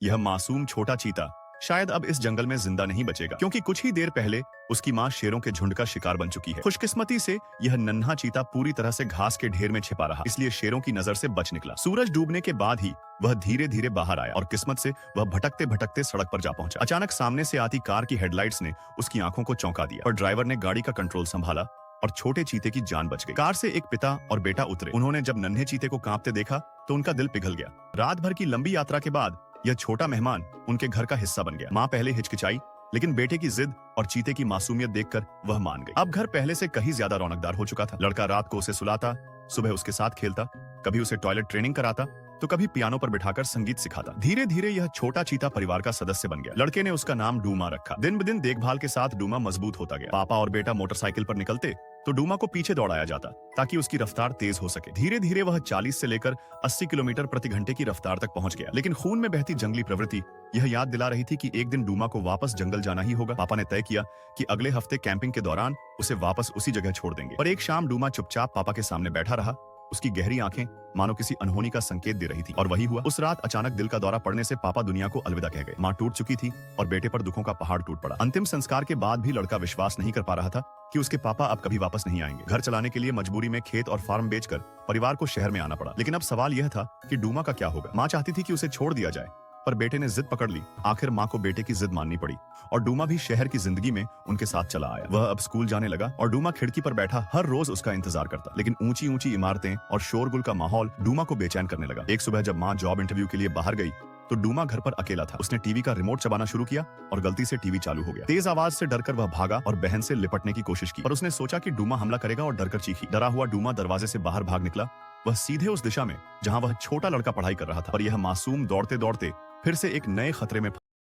यह मासूम छोटा चीता शायद अब इस जंगल में जिंदा नहीं बचेगा, क्योंकि कुछ ही देर पहले उसकी मां शेरों के झुंड का शिकार बन चुकी है। खुशकिस्मती से यह नन्हा चीता पूरी तरह से घास के ढेर में छिपा रहा, इसलिए शेरों की नजर से बच निकला। सूरज डूबने के बाद ही वह धीरे धीरे बाहर आया और किस्मत से वह भटकते भटकते सड़क पर जा पहुंचा। अचानक सामने से आती कार की हेडलाइट्स ने उसकी आंखों को चौंका दिया और ड्राइवर ने गाड़ी का कंट्रोल संभाला और छोटे चीते की जान बच गई। कार से एक पिता और बेटा उतरे। उन्होंने जब नन्हे चीते को कांपते देखा तो उनका दिल पिघल गया। रात भर की लंबी यात्रा के बाद यह छोटा मेहमान उनके घर का हिस्सा बन गया। माँ पहले हिचकिचाई, लेकिन बेटे की जिद और चीते की मासूमियत देखकर वह मान गई। अब घर पहले से कहीं ज्यादा रौनकदार हो चुका था। लड़का रात को उसे सुलाता, सुबह उसके साथ खेलता, कभी उसे टॉयलेट ट्रेनिंग कराता तो कभी पियानो पर बिठाकर संगीत सिखाता। धीरे धीरे यह छोटा चीता परिवार का सदस्य बन गया। लड़के ने उसका नाम डूमा रखा। दिन ब दिन देखभाल के साथ डूमा मजबूत होता गया। पापा और बेटा मोटरसाइकिल पर निकलते तो डूमा को पीछे दौड़ाया जाता ताकि उसकी रफ्तार तेज हो सके। धीरे धीरे वह 40 से लेकर 80 किलोमीटर प्रति घंटे की रफ्तार तक पहुंच गया। लेकिन खून में बहती जंगली प्रवृत्ति यह याद दिला रही थी कि एक दिन डूमा को वापस जंगल जाना ही होगा। पापा ने तय किया कि अगले हफ्ते कैंपिंग के दौरान उसे वापस उसी जगह छोड़ देंगे। और एक शाम डूमा चुपचाप पापा के सामने बैठा रहा। उसकी गहरी आंखें मानो किसी अनहोनी का संकेत दे रही थी। और वही हुआ। उस रात अचानक दिल का दौरा पड़ने से पापा दुनिया को अलविदा कह गए। माँ टूट चुकी थी और बेटे पर दुखों का पहाड़ टूट पड़ा। अंतिम संस्कार के बाद भी लड़का विश्वास नहीं कर पा रहा था कि उसके पापा अब कभी वापस नहीं आएंगे। घर चलाने के लिए मजबूरी में खेत और फार्म बेचकर परिवार को शहर में आना पड़ा। लेकिन अब सवाल यह था कि डूमा का क्या होगा। माँ चाहती थी कि उसे छोड़ दिया जाए, पर बेटे ने जिद पकड़ ली। आखिर माँ को बेटे की जिद माननी पड़ी और डूमा भी शहर की जिंदगी में उनके साथ चला आया। वह अब स्कूल जाने लगा और डूमा खिड़की पर बैठा हर रोज उसका इंतजार करता। लेकिन ऊंची ऊंची इमारतें और शोरगुल का माहौल डूमा को बेचैन करने लगा। एक सुबह जब माँ जॉब इंटरव्यू के लिए बाहर गई तो डूमा घर पर अकेला था। उसने टीवी का रिमोट चबाना शुरू किया और गलती से टीवी चालू हो गया। तेज आवाज से डरकर वह भागा और बहन से लिपटने की कोशिश की, पर उसने सोचा कि डूमा हमला करेगा और डरकर चीखी। डरा हुआ डूमा दरवाजे से बाहर भाग निकला। वह सीधे उस दिशा में जहां वह छोटा लड़का पढ़ाई कर रहा था। पर यह मासूम दौड़ते दौड़ते फिर से एक नए खतरे में